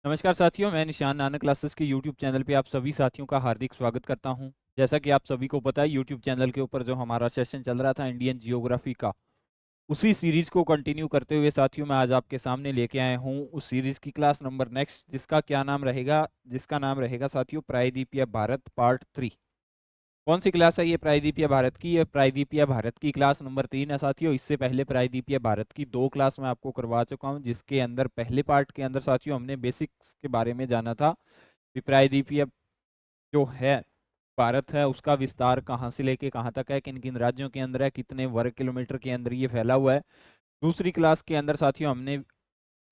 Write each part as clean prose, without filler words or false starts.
नमस्कार साथियों, मैं निशान नानक क्लासेस के यूट्यूब चैनल पे आप सभी साथियों का हार्दिक स्वागत करता हूं। जैसा कि आप सभी को पता है, यूट्यूब चैनल के ऊपर जो हमारा सेशन चल रहा था इंडियन जियोग्राफी का, उसी सीरीज को कंटिन्यू करते हुए साथियों मैं आज आपके सामने लेके आया हूं उस सीरीज की क्लास नंबर नेक्स्ट, जिसका नाम रहेगा साथियों प्रायद्वीपीय भारत पार्ट 3। कौन सी क्लास है ये प्रायद्वीपीय भारत की? ये प्रायद्वीपीय भारत की क्लास नंबर 3 है साथियों। इससे पहले प्रायद्वीपीय भारत की 2 क्लास मैं आपको करवा चुका हूं, जिसके अंदर पहले पार्ट के अंदर साथियों हमने बेसिक्स के बारे में जाना था कि प्रायद्वीपीय जो है भारत है उसका विस्तार कहाँ से लेके कहाँ तक है, किन किन राज्यों के अंदर है, कितने वर्ग किलोमीटर के अंदर ये फैला हुआ है। दूसरी क्लास के अंदर साथियों हमने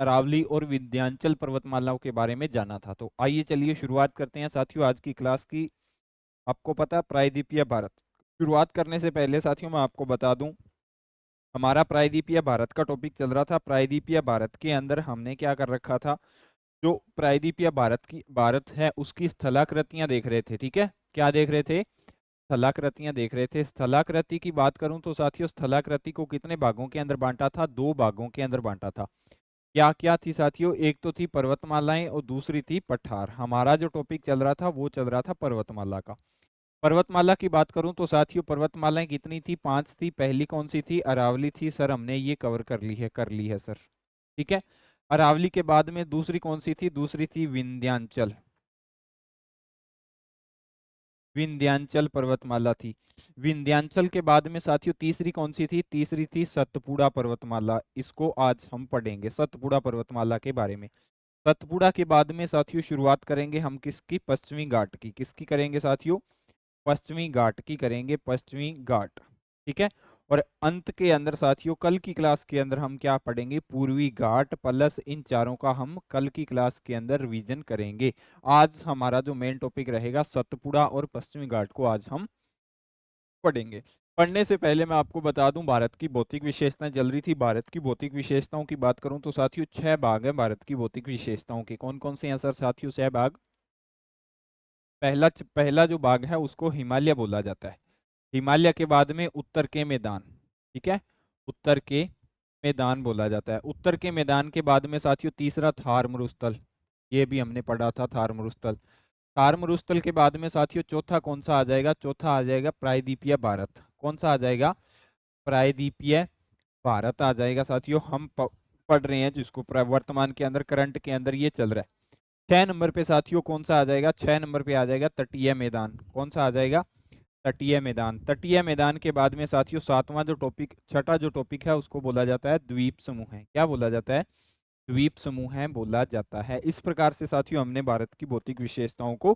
अरावली और विंध्याचल पर्वतमालाओं के बारे में जाना था। तो आइए चलिए शुरुआत करते हैं साथियों आज की क्लास की। आपको पता है प्रायद्वीपीय भारत, शुरुआत करने से पहले साथियों मैं आपको बता दूं, हमारा प्रायद्वीपीय भारत का टॉपिक चल रहा था। प्रायद्वीपीय भारत के अंदर हमने क्या कर रखा था, जो प्रायद्वीपीय भारत है उसकी स्थलाकृतियां देख रहे थे। ठीक है, क्या देख रहे थे? स्थलाकृतियां देख रहे थे। स्थलाकृति की बात करूं तो साथियों स्थलाकृति को कितने भागों के अंदर बांटा था? 2 भागों के अंदर बांटा था। क्या क्या थी साथियों? एक तो थी पर्वतमालाएं और दूसरी थी पठार। हमारा जो टॉपिक चल रहा था वो चल रहा था पर्वतमाला का। पर्वतमाला की बात करूं तो साथियों पर्वतमालाएं कितनी थी? 5 थी। पहली कौन सी थी? अरावली थी सर, हमने ये कवर कर ली है सर। ठीक है, अरावली के बाद में दूसरी कौन सी थी? दूसरी थी विंध्याचल। विंध्याचल पर्वतमाला थी। विंध्याचल के बाद में साथियों तीसरी कौन सी थी? तीसरी थी सतपुड़ा पर्वतमाला। इसको आज हम पढ़ेंगे सतपुड़ा पर्वतमाला के बारे में। सतपुड़ा के बाद में साथियों शुरुआत करेंगे हम किसकी? पश्चिमी घाट की। किसकी करेंगे साथियों? पश्चिमी घाट की करेंगे, पश्चिमी घाट। ठीक है, और अंत के अंदर साथियों कल की क्लास के अंदर हम क्या पढ़ेंगे? पूर्वी घाट प्लस इन चारों का हम कल की क्लास के अंदर रिवीजन करेंगे। आज हमारा जो मेन टॉपिक रहेगा सतपुड़ा और पश्चिमी घाट को आज हम पढ़ेंगे। पढ़ने से पहले मैं आपको बता दूं भारत की भौतिक विशेषताएं चल रही थी। भारत की भौतिक विशेषताओं की बात करूं तो साथियों 6 भाग है भारत की भौतिक विशेषताओं के। कौन कौन से हैं सर साथियों 6 भाग? पहला जो भाग है उसको हिमालय बोला जाता है। हिमालय के बाद में उत्तर के मैदान। ठीक है, उत्तर के मैदान बोला जाता है। उत्तर के मैदान के बाद में साथियों तीसरा थार मरुस्थल, ये भी हमने पढ़ा था थार मरुस्थल। थार मरुस्थल के बाद में साथियों चौथा कौन सा आ जाएगा? चौथा आ जाएगा प्रायद्वीपीय भारत। कौन सा आ जाएगा? प्रायद्वीपीय भारत आ जाएगा साथियों। हम पढ़ रहे हैं जिसको वर्तमान के अंदर करंट के अंदर ये चल रहा है। 6 नंबर पे साथियों कौन सा आ जाएगा? 6 नंबर पे आ जाएगा तटीय मैदान। कौन सा आ जाएगा? तटीय मैदान। तटीय मैदान के बाद में साथियों छठा जो टॉपिक है उसको बोला जाता है द्वीप समूह है। क्या बोला जाता है? द्वीप समूह है बोला जाता है। इस प्रकार से साथियों हमने भारत की भौतिक विशेषताओं को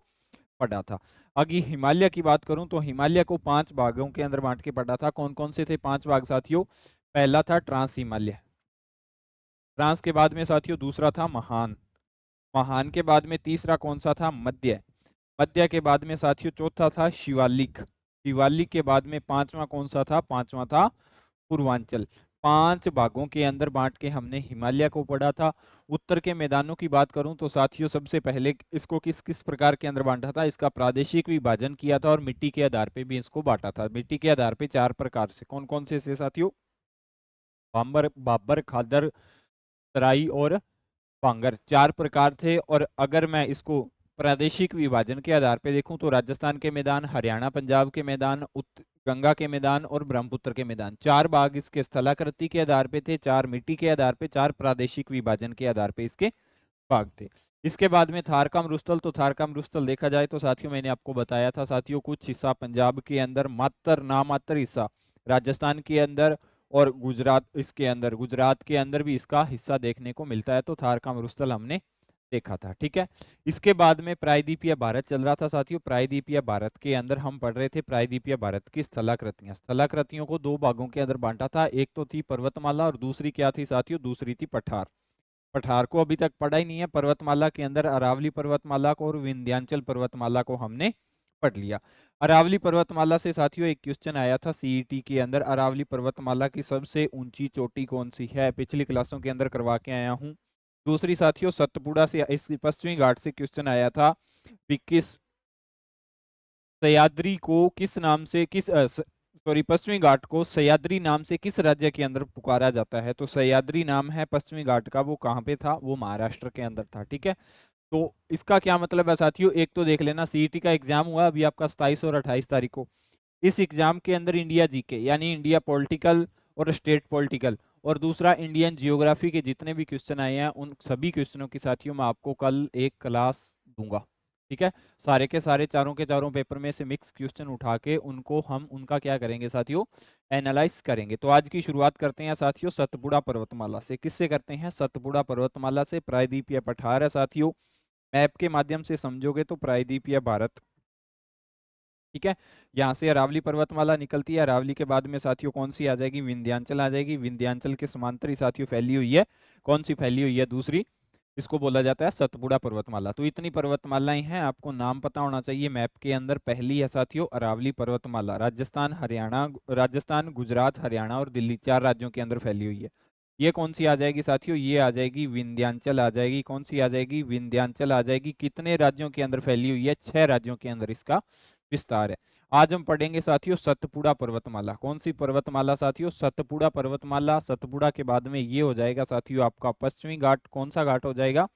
पढ़ा था। आगे हिमालय की बात करूं तो हिमालय को 5 भागों के अंदर बांट के पढ़ा था। कौन कौन से थे 5 भाग साथियों? पहला था ट्रांस हिमालय। ट्रांस के बाद में साथियों दूसरा था महान। महान के बाद में तीसरा कौन सा था? मध्य। मध्य के बाद में साथियों चौथा था शिवालिक। शिवालिक के बाद में पांचवा कौन सा था? पांचवा था पूर्वांचल। 5 भागों के अंदर बांट के हमने हिमालय को पढ़ा था। उत्तर के मैदानों की बात करूं तो साथियों सबसे पहले इसको किस किस प्रकार के अंदर बांटा था? इसका प्रादेशिक विभाजन किया था और मिट्टी के आधार पे भी इसको बांटा था। मिट्टी के आधार पे 4 प्रकार से। कौन कौन से साथियों? बांबर, बाबर, खादर, तराई और पांगर। 4 प्रकार थे। और अगर मैं इसको प्रादेशिक विभाजन के आधार पे देखूं तो राजस्थान के मैदान, हरियाणा पंजाब के मैदान, गंगा के मैदान और ब्रह्मपुत्र के मैदान। 4 भाग इसके स्थलाकृति के आधार पे थे, 4 मिट्टी के आधार पे, 4 प्रादेशिक विभाजन के आधार पे इसके भाग थे। इसके बाद में थार का मरुस्थल। तो थार का मरुस्थल देखा जाए तो साथियों मैंने आपको बताया था साथियों कुछ हिस्सा पंजाब के अंदर, मात्र नामात्र हिस्सा राजस्थान के अंदर और गुजरात के अंदर भी इसका हिस्सा देखने को मिलता है। तो थार का मरुस्थल हमने देखा था। ठीक है, इसके बाद में प्रायद्वीपीय भारत चल रहा था साथियों। प्रायद्वीपीय भारत के अंदर हम पढ़ रहे थे प्रायद्वीपीय भारत की स्थलाकृतियां। स्थलाकृतियों को 2 भागों के अंदर बांटा था। एक तो थी पर्वतमाला और दूसरी क्या थी साथियों? दूसरी थी पठार। पठार को अभी तक पढ़ा ही नहीं है। पर्वतमाला के अंदर अरावली पर्वतमाला को और विंध्याचल पर्वतमाला को हमने पढ़ लिया। अरावली पर्वतमाला से साथियों एक क्वेश्चन आया था सीईटी के अंदर, अरावली पर्वतमाला की सबसे ऊंची चोटी कौन सी है? पिछली क्लासों के अंदर करवा के आया हूं। दूसरी साथियों सतपुड़ा से, इस पश्चिमी घाट से क्वेश्चन आया था कि किस सह्याद्री को किस नाम से पश्चिमी घाट को सह्याद्री नाम से किस राज्य के अंदर पुकारा जाता है? तो सह्याद्री नाम है पश्चिमी घाट का, वो कहाँ पे था? वो महाराष्ट्र के अंदर था। ठीक है, तो इसका क्या मतलब है साथियों, एक तो देख लेना, सीईटी का एग्जाम हुआ अभी आपका 27 और 28 तारीख को। इस एग्जाम के अंदर इंडिया जीके यानी इंडिया पॉलिटिकल और स्टेट पॉलिटिकल, और दूसरा इंडियन जियोग्राफी के जितने भी क्वेश्चन आए हैं उन सभी क्वेश्चनों की साथियों मैं आपको कल एक क्लास दूंगा। ठीक है, सारे के सारे चारों के चारों पेपर में से मिक्स क्वेश्चन उठा के उनको हम उनका क्या करेंगे साथियों, एनालाइज करेंगे। तो आज की शुरुआत करते हैं साथियों सतपुड़ा पर्वतमाला से। किससे करते हैं, सतपुड़ा पर्वतमाला से। प्रायद्वीप या पठार है साथियों, मैप के माध्यम से समझोगे तो प्रायद्वीप या भारत। ठीक है, यहाँ से अरावली पर्वतमाला निकलती है, अरावली के बाद में साथियों कौन सी आ जाएगी, विंध्याचल आ जाएगी। विंध्याचल के समांतर ही साथियों फैली हुई है, कौन सी फैली हुई है, दूसरी, इसको बोला जाता है सतपुड़ा पर्वतमाला। तो इतनी पर्वतमालाएं हैं, आपको नाम पता होना चाहिए मैप के अंदर। पहली है साथियों अरावली पर्वतमाला, राजस्थान हरियाणा, राजस्थान गुजरात हरियाणा और दिल्ली, चार राज्यों के अंदर फैली हुई है। ये कौन सी आ जाएगी साथियों, ये आ जाएगी विंध्याचल आ जाएगी। कौन सी आ जाएगी, विंध्याचल आ जाएगी। कितने राज्यों के अंदर फैली हुई है, 6 राज्यों के अंदर इसका विस्तार है। आज हम पढ़ेंगे साथियों सतपुड़ा पर्वतमाला। कौन सी पर्वतमाला साथियों, सतपुड़ा पर्वतमाला। सतपुड़ा के बाद में ये हो जाएगा साथियों आपका पश्चिमी घाट। कौन सा घाट हो जाएगा,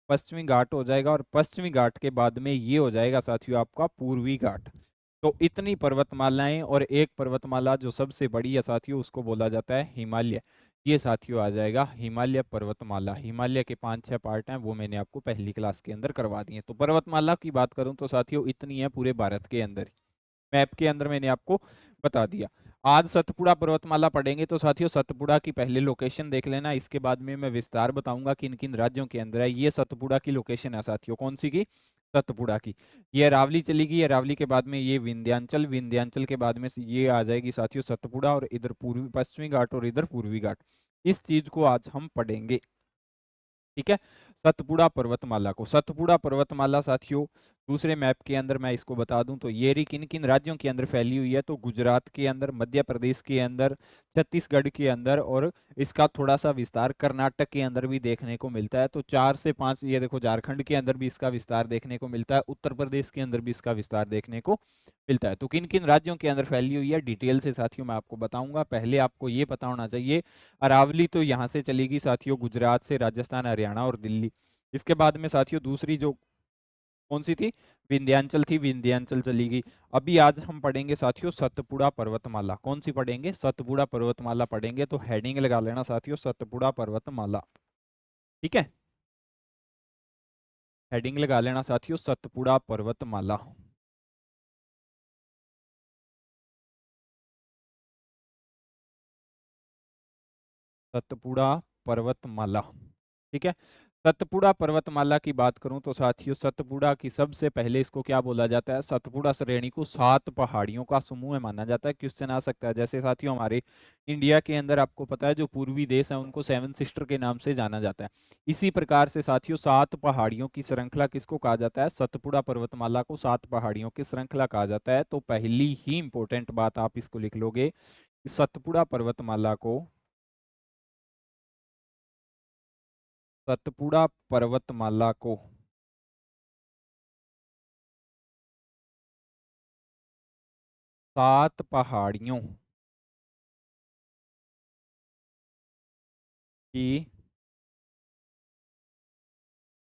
पश्चिमी घाट हो जाएगा। और पश्चिमी घाट के बाद में ये हो जाएगा साथियों आपका पूर्वी घाट। तो इतनी पर्वतमालाएं, और एक पर्वतमाला जो सबसे बड़ी है साथियों उसको बोला जाता है हिमालय। ये साथियों आ जाएगा हिमालय पर्वतमाला। हिमालय के 5-6 पार्ट हैं, वो मैंने आपको पहली क्लास के अंदर करवा दिए। तो पर्वतमाला की बात करूं तो साथियों इतनी है पूरे भारत के अंदर, मैप के अंदर मैंने आपको बता दिया। आज सतपुड़ा पर्वतमाला पढ़ेंगे तो साथियों सतपुड़ा की पहले लोकेशन देख लेना, इसके बाद में मैं विस्तार बताऊंगा किन किन राज्यों के अंदर है। ये सतपुड़ा की लोकेशन है साथियों, कौन सी की, सतपुड़ा की। ये अरावली चली गई, अरावली के बाद में ये विंध्याचल, विंध्याचल के बाद में ये आ जाएगी साथियों सतपुड़ा, और इधर पूर्वी पश्चिमी घाट और इधर पूर्वी घाट। इस चीज को आज हम पढ़ेंगे। ठीक है, सतपुड़ा पर्वतमाला को, सतपुड़ा पर्वतमाला साथियों दूसरे मैप के अंदर मैं इसको बता दूं तो ये रही किन किन राज्यों के अंदर फैली हुई है। तो गुजरात के अंदर, मध्य प्रदेश के अंदर, छत्तीसगढ़ के अंदर, और इसका थोड़ा सा विस्तार कर्नाटक के अंदर भी देखने को मिलता है। तो 4 से 5, ये देखो झारखंड के अंदर भी इसका विस्तार देखने को मिलता है, उत्तर प्रदेश के अंदर भी इसका विस्तार देखने को मिलता है। तो किन किन राज्यों के अंदर फैली हुई है डिटेल से साथियों मैं आपको बताऊंगा। पहले आपको ये पता होना चाहिए, अरावली तो यहाँ से चलेगी साथियों गुजरात से, राजस्थान हरियाणा और दिल्ली। इसके बाद में साथियों दूसरी जो कौन सी थी, विंध्याचल थी, विंध्याचल चली गई। अभी आज हम पढ़ेंगे साथियों सतपुड़ा पर्वतमाला। कौन सी पढ़ेंगे, सतपुड़ा पर्वतमाला पढ़ेंगे। तो हेडिंग लगा लेना साथियों सतपुड़ा पर्वतमाला। ठीक है, हेडिंग लगा लेना साथियों सतपुड़ा पर्वतमाला। सतपुड़ा पर्वतमाला। ठीक है, सतपुड़ा पर्वतमाला की बात करूं तो साथियों सतपुड़ा की सबसे पहले इसको क्या बोला जाता है, सतपुड़ा श्रेणी को 7 पहाड़ियों का समूह माना जाता है। क्वेश्चन आ सकता है जैसे साथियों हमारे इंडिया के अंदर आपको पता है जो पूर्वी देश है उनको 7 सिस्टर के नाम से जाना जाता है। इसी प्रकार से साथियों 7 पहाड़ियों की श्रृंखला किसको कहा जाता है, सतपुड़ा पर्वतमाला को 7 पहाड़ियों की श्रृंखला कहा जाता है। तो पहली ही इंपॉर्टेंट बात आप इसको लिख लोगे, सतपुड़ा पर्वतमाला को, सतपुड़ा पर्वतमाला को 7 पहाड़ियों की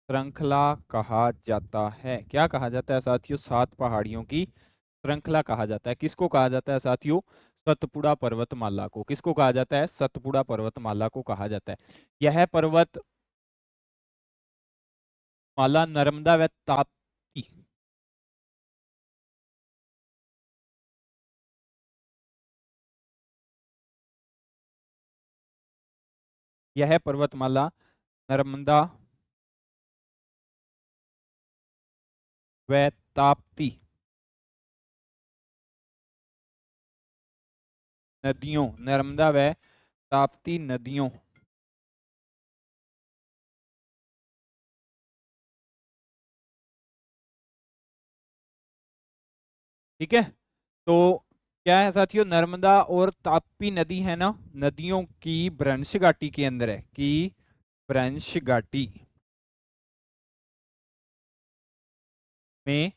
श्रृंखला कहा जाता है। क्या कहा जाता है साथियों, 7 पहाड़ियों की श्रृंखला कहा जाता है। किसको कहा जाता है साथियों, सतपुड़ा पर्वतमाला को। किसको कहा जाता है, सतपुड़ा पर्वतमाला को कहा जाता है। यह पर्वत माला नर्मदा व ताप्ती, यह पर्वतमाला नर्मदा व ताप्ती नदियों, नर्मदा व ताप्ती नदियों ठीक है, तो क्या है साथियों, नर्मदा और ताप्ती नदी है ना, नदियों की भ्रंश घाटी के अंदर है, कि भ्रंश घाटी में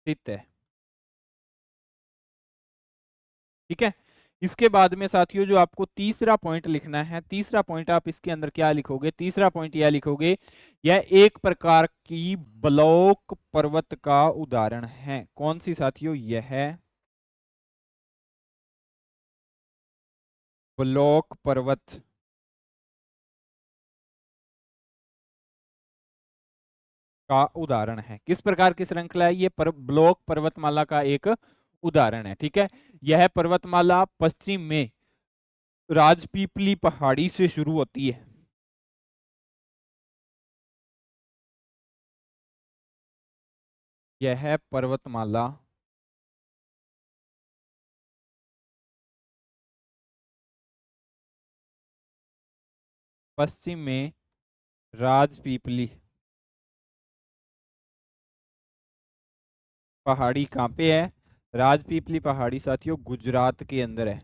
स्थित है। ठीक है, इसके बाद में साथियों जो आपको तीसरा पॉइंट लिखना है, तीसरा पॉइंट आप इसके अंदर क्या लिखोगे, तीसरा पॉइंट यह लिखोगे, यह एक प्रकार की ब्लॉक पर्वत का उदाहरण है। कौन सी साथियों, यह है ब्लॉक पर्वत का उदाहरण है। किस प्रकार की श्रृंखला है ये, ब्लॉक पर्वतमाला का एक उदाहरण है। ठीक है, यह पर्वतमाला पश्चिम में राजपीपली पहाड़ी से शुरू होती है। यह पर्वतमाला पश्चिम में राजपीपली पहाड़ी कहाँ पे है, राजपीपली पहाड़ी साथियों गुजरात के अंदर है।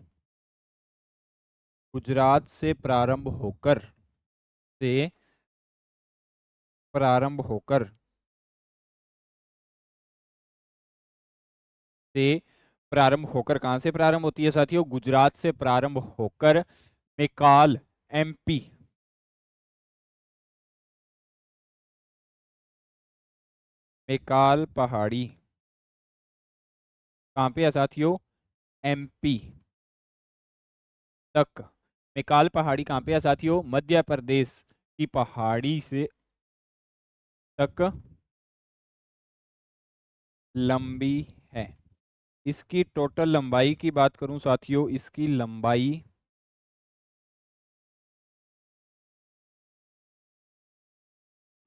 गुजरात से से प्रारंभ होकर से प्रारंभ होकर कहां से प्रारंभ होती है साथियों, गुजरात से प्रारंभ होकर मेकाल एमपी, मेकाल पहाड़ी कहाँ पे है साथियों, एमपी तक। मेकाल पहाड़ी कहाँ पे है साथियों, मध्य प्रदेश की पहाड़ी से तक लंबी है। इसकी टोटल लंबाई की बात करूं साथियों, इसकी लंबाई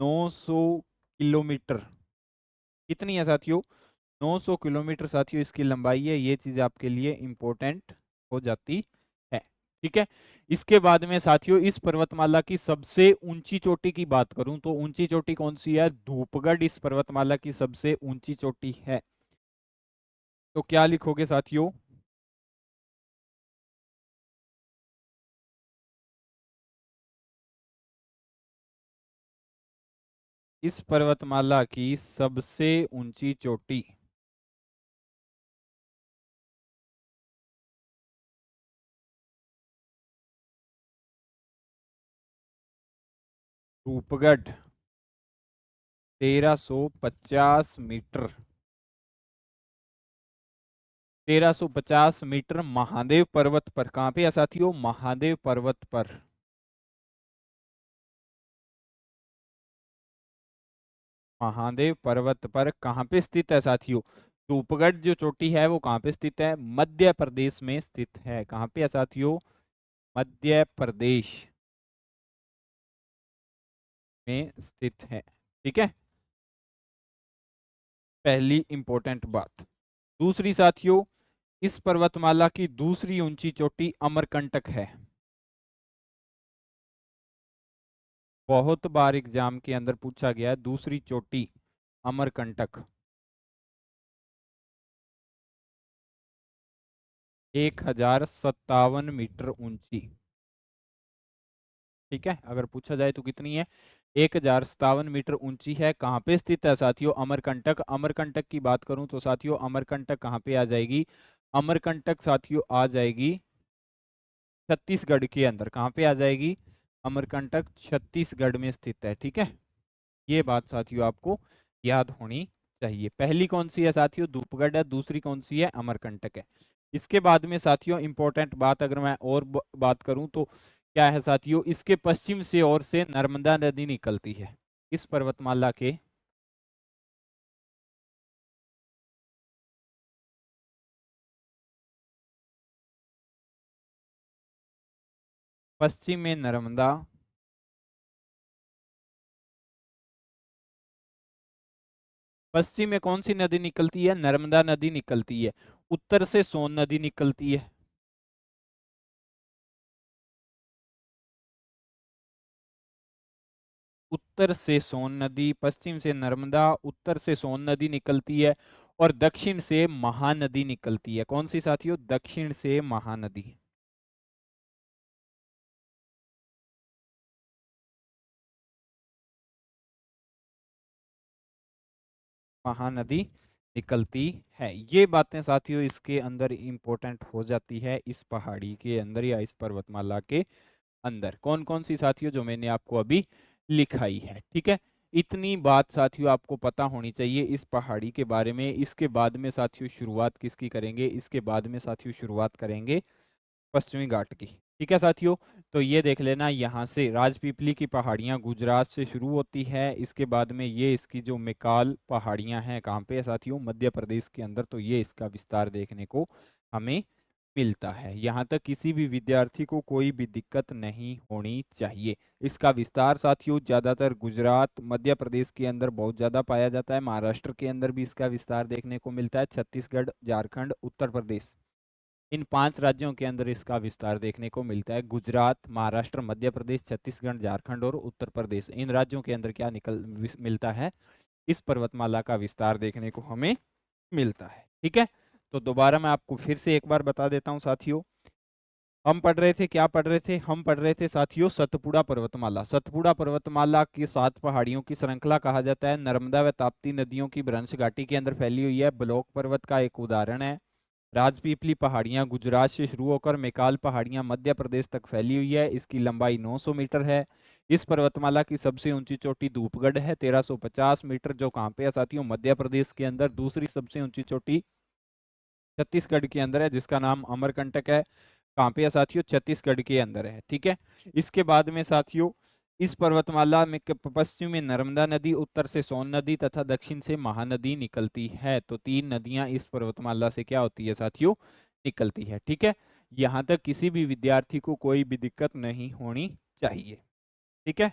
900 किलोमीटर, कितनी है साथियों, 900 किलोमीटर साथियों इसकी लंबाई है। ये चीज आपके लिए इंपॉर्टेंट हो जाती है। ठीक है, इसके बाद में साथियों इस पर्वतमाला की सबसे ऊंची चोटी की बात करूं तो ऊंची चोटी कौन सी है, धूपगढ़ इस पर्वतमाला की सबसे ऊंची चोटी है। तो क्या लिखोगे साथियों, इस पर्वतमाला की सबसे ऊंची चोटी धूपगढ़ 1350 मीटर, 1350 मीटर महादेव पर्वत पर, कहां पे है साथियों, महादेव पर्वत पर, महादेव पर्वत पर कहां पे स्थित है साथियों, धूपगढ़ जो चोटी है वो कहां पे स्थित है, मध्य प्रदेश में स्थित है। कहां पे है साथियों, मध्य प्रदेश में स्थित है। ठीक है, पहली इंपॉर्टेंट बात। दूसरी साथियों, इस पर्वतमाला की दूसरी ऊंची चोटी अमरकंटक है। बहुत बार एग्जाम के अंदर पूछा गया है दूसरी चोटी अमरकंटक, 1057 मीटर ऊंची। ठीक है, अगर पूछा जाए तो कितनी है, 1057 मीटर ऊंची है। कहाँ पे स्थित है साथियों, अमरकंटक। अमरकंटक की बात करूं तो साथियों अमरकंटक कहाँ पे आ जाएगी, अमरकंटक साथियों आ जाएगी छत्तीसगढ़ के अंदर। कहाँ पे आ जाएगी, अमरकंटक छत्तीसगढ़ में स्थित है। ठीक है, ये बात साथियों आपको याद होनी चाहिए। पहली कौन सी है साथियों, धूपगढ़ है, दूसरी कौन सी है, अमरकंटक है। इसके बाद में साथियों इंपॉर्टेंट बात अगर मैं और बात करूं तो क्या है साथियों, इसके पश्चिम से ओर से नर्मदा नदी निकलती है। इस पर्वतमाला के पश्चिम में नर्मदा, पश्चिम में कौन सी नदी निकलती है, नर्मदा नदी निकलती है। उत्तर से सोन नदी निकलती है। उत्तर से सोन नदी, पश्चिम से नर्मदा, उत्तर से सोन नदी निकलती है और दक्षिण से महानदी निकलती है। कौन सी साथियों, दक्षिण से महानदी, महानदी निकलती है। ये बातें साथियों इसके अंदर इंपॉर्टेंट हो जाती है, इस पहाड़ी के अंदर या इस पर्वतमाला के अंदर। कौन कौन सी साथियों, जो मैंने आपको अभी लिखाई है। ठीक है, इतनी बात साथियों आपको पता होनी चाहिए इस पहाड़ी के बारे में। इसके बाद में साथियों शुरुआत किसकी करेंगे, इसके बाद में साथियों शुरुआत करेंगे पश्चिमी घाट की। ठीक है साथियों, तो ये देख लेना, यहाँ से राजपीपली की पहाड़ियाँ गुजरात से शुरू होती है। इसके बाद में ये इसकी जो मैकाल पहाड़ियाँ हैं कहाँ पे है साथियों, मध्य प्रदेश के अंदर। तो ये इसका विस्तार देखने को हमें मिलता है। यहाँ तक किसी भी विद्यार्थी को कोई भी दिक्कत नहीं होनी चाहिए। इसका विस्तार साथियों ज़्यादातर गुजरात मध्य प्रदेश के अंदर बहुत ज़्यादा पाया जाता है। महाराष्ट्र के अंदर भी इसका विस्तार देखने को मिलता है। छत्तीसगढ़, झारखंड, उत्तर प्रदेश, इन 5 राज्यों के अंदर इसका विस्तार देखने को मिलता है। गुजरात, महाराष्ट्र, मध्य प्रदेश, छत्तीसगढ़, झारखंड और उत्तर प्रदेश, इन राज्यों के अंदर क्या मिलता है, इस पर्वतमाला का विस्तार देखने को हमें मिलता है। ठीक है, तो दोबारा मैं आपको फिर से एक बार बता देता हूं साथियों। हम पढ़ रहे थे, क्या पढ़ रहे थे, हम पढ़ रहे थे साथियों सतपुड़ा पर्वतमाला। सतपुड़ा पर्वतमाला की 7 पहाड़ियों की श्रृंखला कहा जाता है। नर्मदा व ताप्ती नदियों की भ्रंश घाटी के अंदर फैली हुई है। ब्लॉक पर्वत का एक उदाहरण है। राजपीपली पहाड़ियां गुजरात से शुरू होकर मैकाल पहाड़ियां मध्य प्रदेश तक फैली हुई है। इसकी लंबाई 900 मीटर है। इस पर्वतमाला की सबसे ऊंची चोटी धूपगढ़ है 1350 मीटर, जो कहाँ पे है साथियों, मध्य प्रदेश के अंदर। दूसरी सबसे ऊंची चोटी छत्तीसगढ़ के अंदर है, जिसका नाम अमरकंटक है। कहाँ पे है साथियों, छत्तीसगढ़ के अंदर है। ठीक है, इसके बाद में साथियों इस पर्वतमाला में पश्चिम में नर्मदा नदी, उत्तर से सोन नदी तथा दक्षिण से महानदी निकलती है। तो 3 नदियां इस पर्वतमाला से क्या होती है साथियों, निकलती है। ठीक है, यहाँ तक किसी भी विद्यार्थी को कोई भी दिक्कत नहीं होनी चाहिए। ठीक है,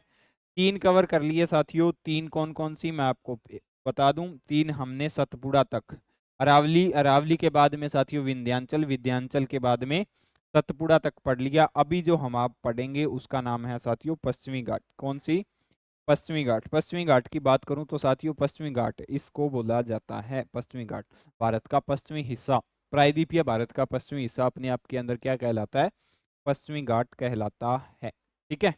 3 कवर कर लिए साथियों। 3 कौन कौन सी मैं आपको बता दूं। 3 हमने सतपुड़ा तक, अरावली, अरावली के बाद में साथियों विंध्याचल, विंध्याचल के बाद में सतपुड़ा तक पढ़ लिया। अभी जो हम आप पढ़ेंगे उसका नाम है साथियों पश्चिमी घाट। कौन सी, पश्चिमी घाट। पश्चिमी घाट की बात करूं तो साथियों पश्चिमी घाट इसको बोला जाता है, पश्चिमी घाट भारत का पश्चिमी हिस्सा, प्रायद्वीपीय भारत का पश्चिमी हिस्सा अपने आप के अंदर क्या कहलाता है, पश्चिमी घाट कहलाता है। ठीक है,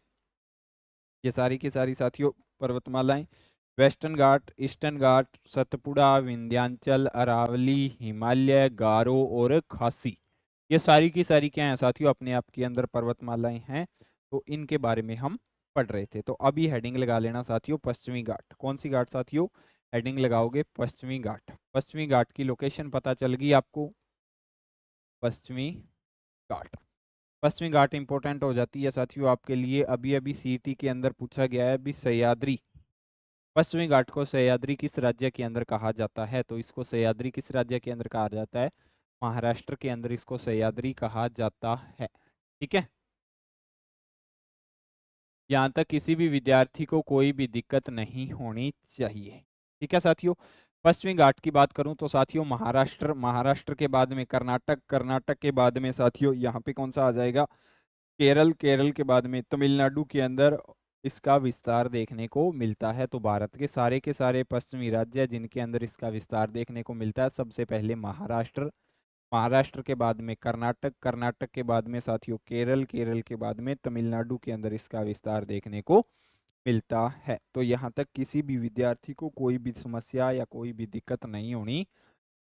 ये सारी की सारी साथियों पर्वतमालाएं, वेस्टर्न घाट, ईस्टर्न घाट, सतपुड़ा, विंध्याचल, अरावली, हिमालय, गारो और खासी, ये सारी की सारी क्या है साथियों, अपने आप के अंदर पर्वतमालाएं हैं। तो इनके बारे में हम पढ़ रहे थे। तो अभी हेडिंग लगा लेना साथियों पश्चिमी घाट। कौन सी घाट साथियों, हेडिंग लगाओगे पश्चिमी घाट। पश्चिमी घाट की लोकेशन पता चल गई आपको, पश्चिमी घाट। पश्चिमी घाट इंपॉर्टेंट हो जाती है साथियों आपके लिए। अभी अभी सीईटी के अंदर पूछा गया है अभी सह्याद्री, पश्चिमी घाट को सह्याद्री किस राज्य के अंदर कहा जाता है। तो इसको सह्याद्री किस राज्य के अंदर कहा जाता है, महाराष्ट्र के अंदर इसको सह्याद्री कहा जाता है। ठीक है, यहाँ तक किसी भी विद्यार्थी को कोई भी दिक्कत नहीं होनी चाहिए। ठीक है साथियों, पश्चिमी घाट की बात करूं तो साथियों महाराष्ट्र, महाराष्ट्र के बाद में कर्नाटक, कर्नाटक के बाद में साथियों यहाँ पे कौन सा आ जाएगा, केरल, केरल के बाद में तमिलनाडु के अंदर इसका विस्तार देखने को मिलता है। तो भारत के सारे पश्चिमी राज्य जिनके अंदर इसका विस्तार देखने को मिलता है, सबसे पहले महाराष्ट्र, महाराष्ट्र के बाद में कर्नाटक, कर्नाटक के बाद में साथियों केरल, केरल के बाद में तमिलनाडु के अंदर इसका विस्तार देखने को मिलता है। तो यहाँ तक किसी भी विद्यार्थी को कोई भी समस्या या कोई भी दिक्कत नहीं होनी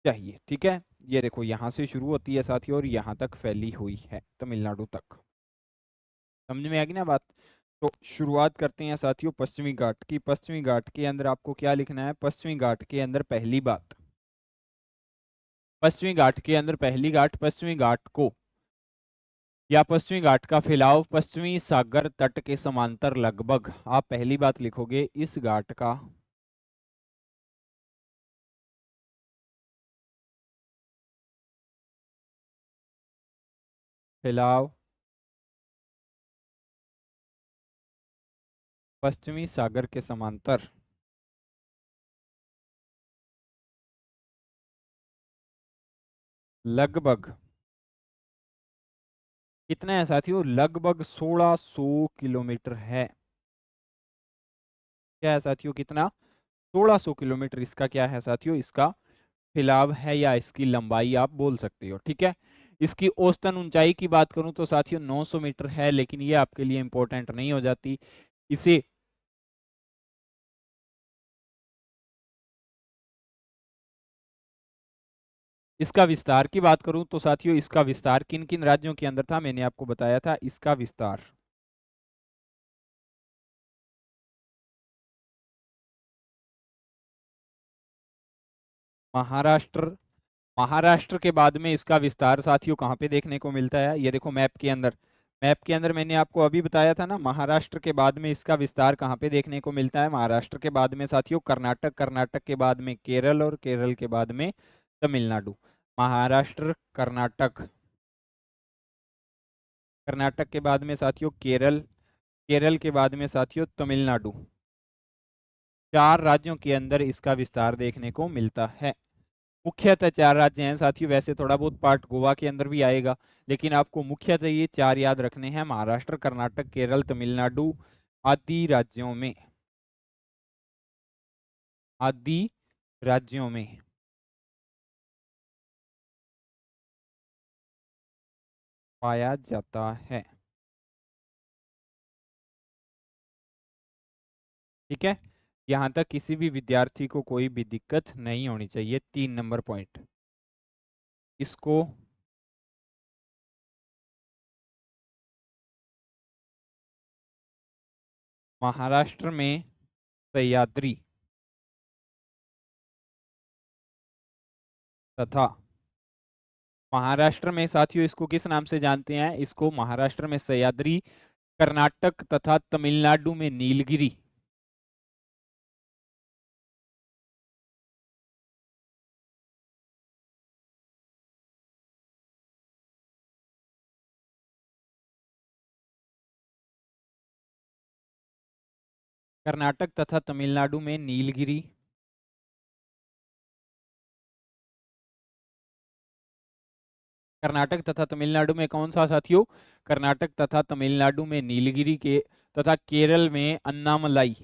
चाहिए। ठीक है, ये देखो यहाँ से शुरू होती है साथियों और यहाँ तक फैली हुई है तमिलनाडु तक। समझ में आ गई ना बात। तो शुरुआत करते हैं साथियों पश्चिमी घाट की। पश्चिमी घाट के अंदर आपको क्या लिखना है, पश्चिमी घाट के अंदर पहली बात, पश्चिमी घाट के अंदर पहली घाट, पश्चिमी घाट को या पश्चिमी घाट का फैलाव पश्चिमी सागर तट के समांतर लगभग, आप पहली बात लिखोगे इस घाट का फैलाव पश्चिमी सागर के समांतर लगभग कितना है साथियों, लगभग 1600 किलोमीटर है। क्या है साथियों, कितना, 1600 किलोमीटर इसका क्या है साथियों, इसका फैलाव है या इसकी लंबाई आप बोल सकते हो। ठीक है, इसकी औसतन ऊंचाई की बात करूं तो साथियों 900 मीटर है, लेकिन ये आपके लिए इंपॉर्टेंट नहीं हो जाती। इसे इसका विस्तार की बात करूं तो साथियों इसका विस्तार किन किन राज्यों के अंदर था, मैंने आपको बताया था इसका विस्तार महाराष्ट्र, महाराष्ट्र के बाद में इसका विस्तार साथियों कहाँ पे देखने को मिलता है, ये देखो मैप के अंदर, मैप के अंदर मैंने आपको अभी बताया था ना, महाराष्ट्र के बाद में इसका विस्तार कहाँ पे देखने को मिलता है, महाराष्ट्र के बाद में साथियों कर्नाटक, कर्नाटक के बाद में केरल और केरल के बाद में तमिलनाडु। महाराष्ट्र, कर्नाटक, कर्नाटक के बाद में साथियों केरल, केरल के बाद में साथियों तमिलनाडु। चार राज्यों के अंदर इसका विस्तार देखने को मिलता है। मुख्यतः चार राज्य हैं साथियों, वैसे थोड़ा बहुत पार्ट गोवा के अंदर भी आएगा, लेकिन आपको मुख्यतः ये चार याद रखने हैं, महाराष्ट्र, कर्नाटक, केरल, तमिलनाडु आदि राज्यों में, आदि राज्यों में पाया जाता है। ठीक है, यहाँ तक किसी भी विद्यार्थी को कोई भी दिक्कत नहीं होनी चाहिए। 3 नंबर पॉइंट, इसको महाराष्ट्र में सह्याद्री तथा, महाराष्ट्र में साथियों इसको किस नाम से जानते हैं, इसको महाराष्ट्र में सह्याद्री, कर्नाटक तथा तमिलनाडु में नीलगिरी, कर्नाटक तथा तमिलनाडु में नीलगिरी, कर्नाटक तथा तमिलनाडु में कौन सा साथियों, कर्नाटक तथा तमिलनाडु में नीलगिरी के, तथा केरल में अन्नामलाई,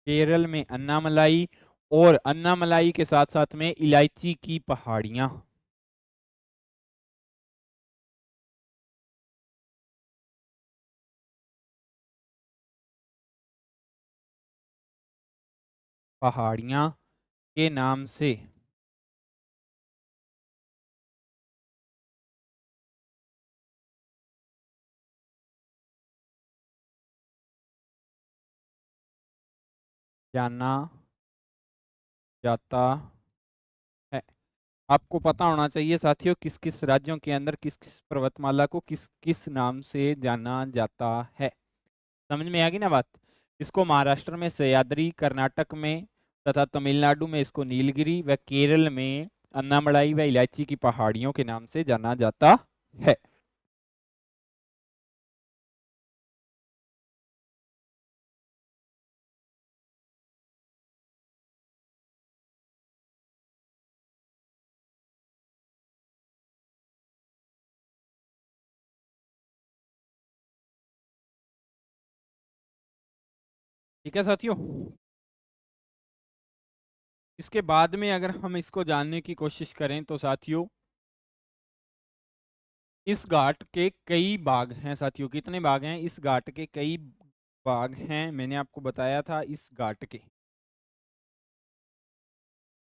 केरल में अन्नामलाई, और अन्नामलाई के साथ साथ में इलायची की पहाड़ियां, पहाड़ियां के नाम से जाना जाता है। आपको पता होना चाहिए साथियों किस किस राज्यों के अंदर किस किस पर्वतमाला को किस किस नाम से जाना जाता है। समझ में आ गई ना बात। इसको महाराष्ट्र में सह्याद्री, कर्नाटक में तथा तमिलनाडु में इसको नीलगिरी व केरल में अन्नामलाई व इलायची की पहाड़ियों के नाम से जाना जाता है। ठीक है साथियों, इसके बाद में अगर हम इसको जानने की कोशिश करें तो साथियों इस घाट के कई भाग हैं साथियों, कितने भाग हैं, इस घाट के कई भाग हैं, मैंने आपको बताया था इस घाट के।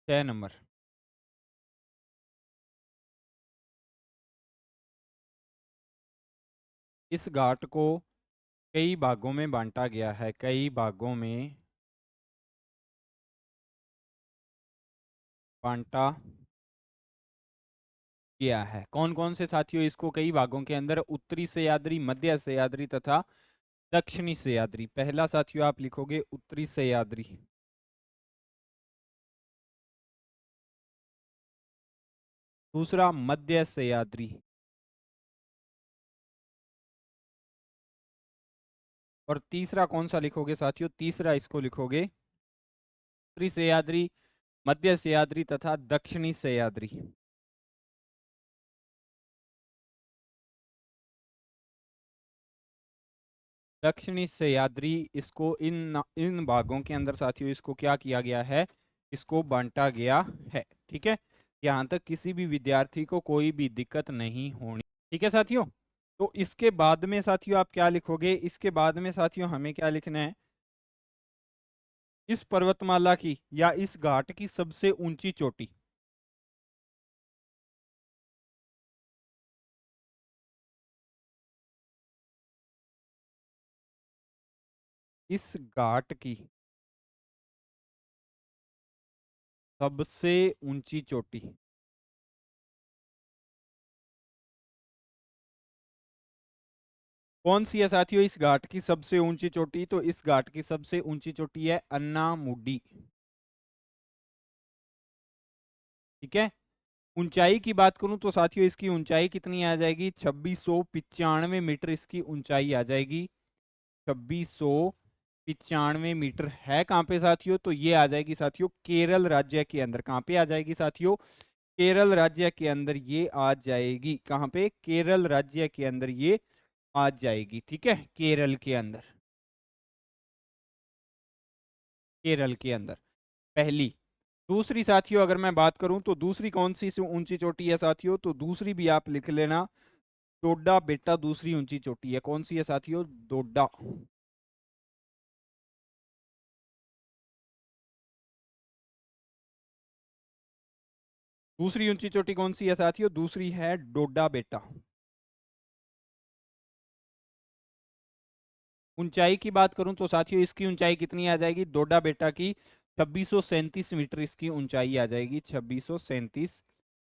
6 नंबर, इस घाट को कई भागों में बांटा गया है, कई भागों में बांटा गया है। कौन कौन से साथियों, इसको कई भागों के अंदर, उत्तरी सह्याद्री, मध्य सह्याद्री तथा दक्षिणी सह्याद्री। पहला साथियों आप लिखोगे उत्तरी सह्याद्री, दूसरा मध्य सह्याद्री, और तीसरा कौन सा लिखोगे साथियों, तीसरा इसको लिखोगे उत्तरी सह्याद्री, मध्य सह्याद्री तथा दक्षिणी सह्याद्री। दक्षिणी सह्याद्री, इसको इन भागों के अंदर साथियों इसको क्या किया गया है, इसको बांटा गया है। ठीक है, यहाँ तक किसी भी विद्यार्थी को कोई भी दिक्कत नहीं होनी। ठीक है साथियों, तो इसके बाद में साथियों आप क्या लिखोगे, इसके बाद में साथियों हमें क्या लिखना है, इस पर्वतमाला की या इस घाट की सबसे ऊंची चोटी, इस घाट की सबसे ऊंची चोटी, कौन सी है साथियों इस घाट की सबसे ऊंची चोटी, तो इस घाट की सबसे ऊंची चोटी है अन्नामुडी। ठीक है, ऊंचाई की बात करूं तो साथियों इसकी ऊंचाई कितनी आ जाएगी, 2695 मीटर इसकी ऊंचाई आ जाएगी। 2695 मीटर है कहाँ पे साथियों, तो ये आ जाएगी साथियों केरल राज्य के अंदर। कहाँ पे आ जाएगी साथियों, केरल राज्य के अंदर ये आ जाएगी। कहाँ पे, केरल राज्य के अंदर ये आ जाएगी। ठीक है, केरल के अंदर, केरल के अंदर पहली। दूसरी साथियों अगर मैं बात करूं तो दूसरी कौन सी ऊंची चोटी है साथियों, तो दूसरी भी आप लिख लेना, डोडा बेटा दूसरी ऊंची चोटी है। कौन सी है साथियों, डोडा। दूसरी ऊंची चोटी कौन सी है साथियों, दूसरी है डोडा बेटा। ऊंचाई की बात करूं तो साथियों इसकी ऊंचाई कितनी आ जाएगी, डोडा बेटा की 2637 मीटर इसकी ऊंचाई आ जाएगी, 2637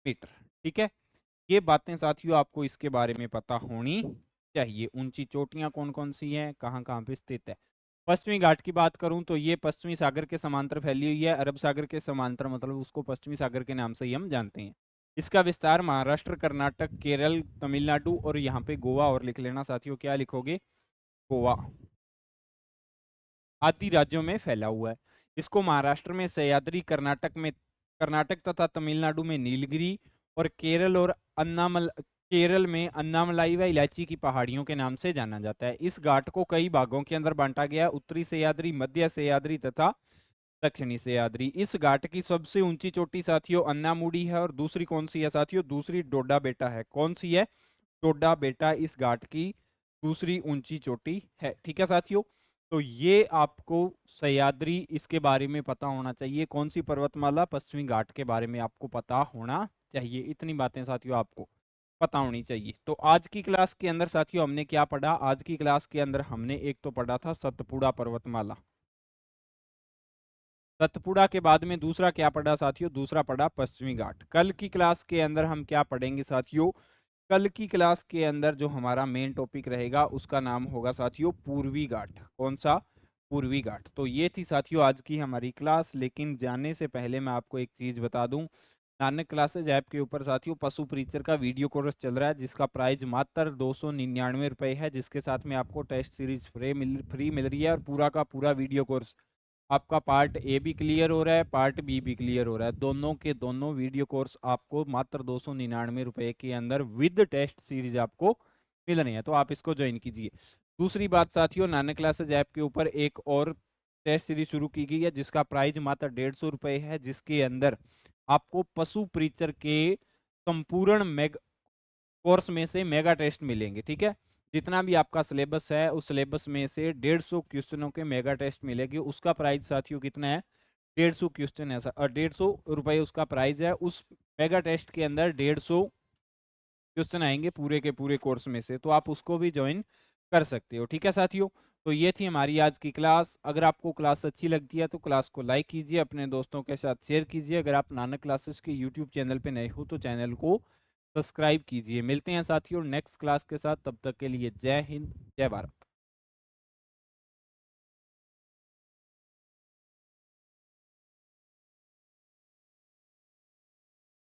मीटर। ठीक है, ये बातें साथियों आपको इसके बारे में पता होनी चाहिए। ऊंची चोटियां कौन कौन सी हैं, कहाँ कहाँ पे स्थित है। पश्चिमी घाट की बात करूं तो ये पश्चिमी सागर के समांतर फैली हुई है। अरब सागर के समांतर मतलब उसको पश्चिमी सागर के नाम से ही हम जानते हैं। इसका विस्तार महाराष्ट्र, कर्नाटक, केरल, तमिलनाडु और यहाँ पे गोवा, और लिख लेना साथियों, क्या लिखोगे, गोवा, आदि राज्यों में फैला हुआ है। इसको महाराष्ट्र में सह्याद्री, कर्नाटक तथा तमिलनाडु में नीलगिरी, और केरल और अन्नामल केरल में अन्नामलाई व इलायची की पहाड़ियों के नाम से जाना जाता है। इस घाट को कई भागों के अंदर बांटा गया है, उत्तरी सह्याद्री, मध्य सह्याद्री तथा दक्षिणी सह्याद्री। इस घाट की सबसे ऊंची चोटी साथियों अन्नामुडी है, और दूसरी कौन सी है साथियों, दूसरी डोडा बेटा है। कौन सी है, डोडा बेटा इस घाट की दूसरी ऊंची चोटी है। ठीक है साथियों, तो ये आपको सह्याद्री इसके बारे में पता होना चाहिए, कौन सी पर्वतमाला, पश्चिमी घाट के बारे में आपको पता होना चाहिए। इतनी बातें साथियों आपको पता होनी चाहिए। तो आज की क्लास के अंदर साथियों हमने क्या पढ़ा, आज की क्लास के अंदर हमने एक तो पढ़ा था सतपुड़ा पर्वतमाला। सतपुड़ा के बाद में दूसरा क्या पढ़ा साथियों, दूसरा पढ़ा पश्चिमी घाट। कल की क्लास के अंदर हम क्या पढ़ेंगे साथियों, कल की क्लास के अंदर जो हमारा मेन टॉपिक रहेगा उसका नाम होगा साथियों पूर्वी घाट। कौन सा, पूर्वी घाट। तो ये थी साथियों आज की हमारी क्लास। लेकिन जाने से पहले मैं आपको एक चीज बता दूं, नानक क्लासेज ऐप के ऊपर साथियों पशु प्रीचर का वीडियो कोर्स चल रहा है, जिसका प्राइस मात्र 299 रुपये है, जिसके साथ में आपको टेस्ट सीरीज फ्री मिल रही है, और पूरा का पूरा वीडियो कोर्स आपका पार्ट ए भी क्लियर हो रहा है, पार्ट बी भी क्लियर हो रहा है। दोनों के दोनों वीडियो कोर्स आपको मात्र 299 रुपये के अंदर विद टेस्ट सीरीज आपको मिल रही है, तो आप इसको ज्वाइन कीजिए। दूसरी बात साथियों, नानक क्लासेज ऐप के ऊपर एक और टेस्ट सीरीज शुरू की गई है, जिसका प्राइस मात्र 150 रुपये है, जिसके अंदर आपको पशु प्रीचर के संपूर्ण कोर्स में से मेगा टेस्ट मिलेंगे। ठीक है, जितना भी आपका सिलेबस है उस सिलेबस में से 150 क्वेश्चनों के मेगा टेस्ट मिलेगी। उसका प्राइस साथियों कितना है, 150 क्वेश्चन है, 150 रुपये उसका प्राइस है। उस मेगा टेस्ट के अंदर 150 क्वेश्चन आएंगे पूरे के पूरे कोर्स में से, तो आप उसको भी ज्वाइन कर सकते हो। ठीक है साथियों, तो ये थी हमारी आज की क्लास। अगर आपको क्लास अच्छी लगती है तो क्लास को लाइक कीजिए, अपने दोस्तों के साथ शेयर कीजिए। अगर आप नानक क्लासेस के यूट्यूब चैनल पे नए हो तो चैनल को सब्सक्राइब कीजिए। मिलते हैं साथियों नेक्स्ट क्लास के साथ, तब तक के लिए जय हिंद, जय भारत।